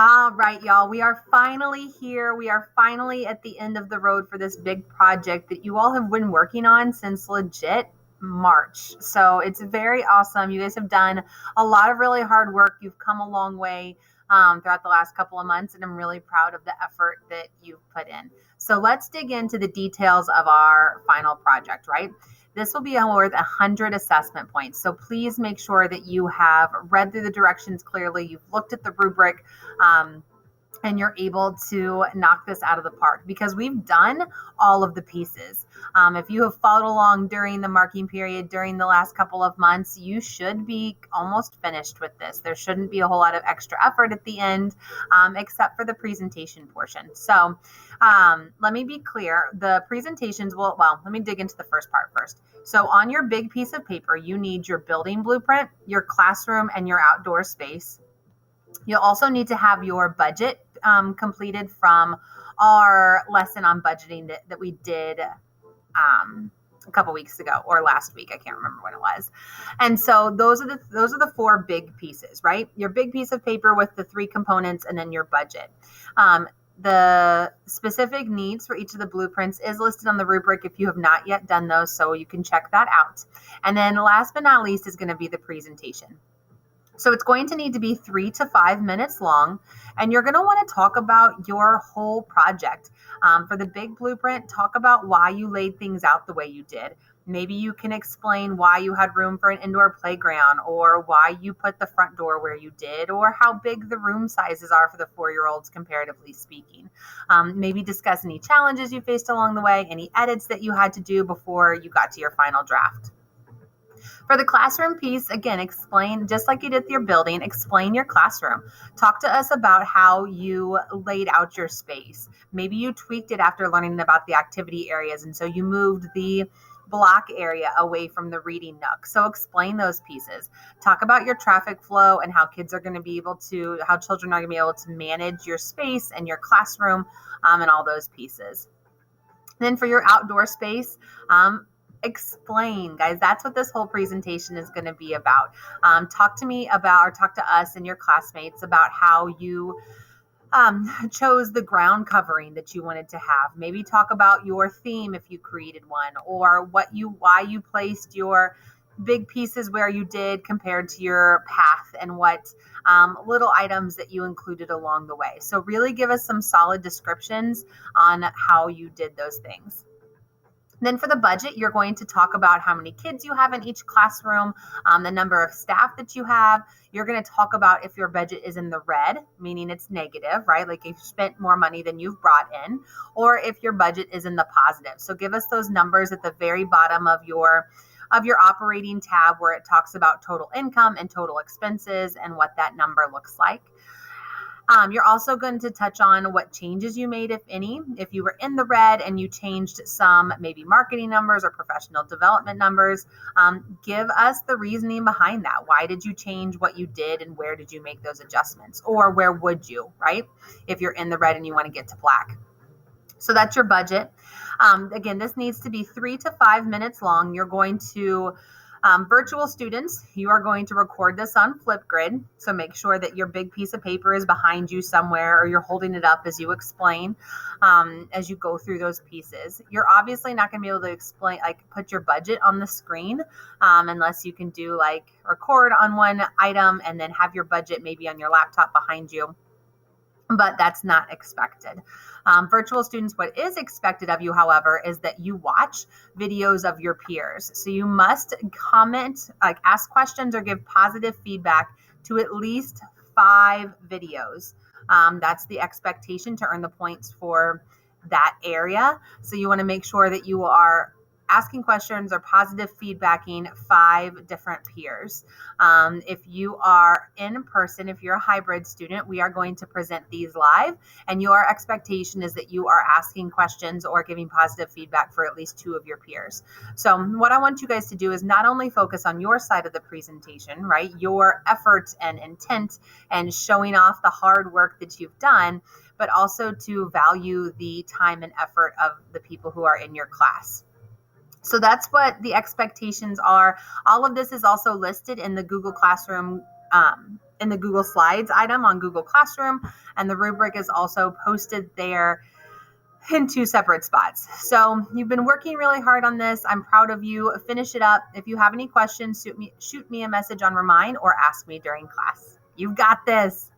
All right, y'all. We are finally here. We are finally at the end of the road for this big project that you all have been working on since legit March. So it's very awesome. You guys have done a lot of really hard work. You've come a long way throughout the last couple of months, and I'm really proud of the effort that you've put in. So let's dig into the details of our final project, right? This will be worth 100 assessment points. So please make sure that you have read through the directions clearly, you've looked at the rubric, um, and you're able to knock this out of the park because we've done all of the pieces. If you have followed along during the marking period during the last couple of months, you should be almost finished with this. There shouldn't be a whole lot of extra effort at the end, except for the presentation portion. So let me be clear. The presentations let me dig into the first part first. So on your big piece of paper, you need your building blueprint, your classroom, and your outdoor space. You'll also need to have your budget completed from our lesson on budgeting that we did a couple weeks ago or last week. I can't remember when it was. And so those are the four big pieces, right? Your big piece of paper with the three components, and then your budget. The specific needs for each of the blueprints is listed on the rubric if you have not yet done those, so you can check that out. And then last but not least is going to be the presentation. So it's going to need to be 3 to 5 minutes long, and you're going to want to talk about your whole project. For the big blueprint, talk about why you laid things out the way you did. Maybe you can explain why you had room for an indoor playground, or why you put the front door where you did, or how big the room sizes are for the 4-year-olds comparatively speaking. Maybe discuss any challenges you faced along the way, any edits that you had to do before you got to your final draft. For the classroom piece, again, explain, just like you did with your building, explain your classroom. Talk to us about how you laid out your space. Maybe you tweaked it after learning about the activity areas, and so you moved the block area away from the reading nook. So explain those pieces. Talk about your traffic flow and how children are going to be able to manage your space and your classroom, and all those pieces. Then for your outdoor space, explain, guys. That's what this whole presentation is going to be about. Talk to us and your classmates about how you chose the ground covering that you wanted to have. Maybe talk about your theme if you created one, or why you placed your big pieces where you did compared to your path, and what little items that you included along the way. So really give us some solid descriptions on how you did those things. Then for the budget, you're going to talk about how many kids you have in each classroom, the number of staff that you have. You're going to talk about if your budget is in the red, meaning it's negative, right? Like you've spent more money than you've brought in, or if your budget is in the positive. So give us those numbers at the very bottom of your operating tab, where it talks about total income and total expenses and what that number looks like. You're also going to touch on what changes you made, if any. If you were in the red and you changed some maybe marketing numbers or professional development numbers, give us the reasoning behind that. Why did you change what you did, and where did you make those adjustments? Or where would you, right? If you're in the red and you want to get to black. So that's your budget. Again, this needs to be 3 to 5 minutes long. You're going to virtual students, you are going to record this on Flipgrid. So make sure that your big piece of paper is behind you somewhere, or you're holding it up as you explain, as you go through those pieces. You're obviously not going to be able to put your budget on the screen, unless you can do record on one item and then have your budget maybe on your laptop behind you. But that's not expected. Virtual students, what is expected of you, however, is that you watch videos of your peers. So you must comment, ask questions or give positive feedback to at least 5 videos. That's the expectation to earn the points for that area. So you want to make sure that you are asking questions or positive feedbacking 5 different peers. If you are in person, if you're a hybrid student, we are going to present these live, and your expectation is that you are asking questions or giving positive feedback for at least 2 of your peers. So what I want you guys to do is not only focus on your side of the presentation, right? Your effort and intent and showing off the hard work that you've done, but also to value the time and effort of the people who are in your class. So that's what the expectations are. All of this is also listed in the Google Classroom in the Google Slides item on Google Classroom, and the rubric is also posted there in 2 separate spots. So you've been working really hard on this. I'm proud of you. Finish it up. If you have any questions, shoot me a message on Remind or ask me during class. You've got this.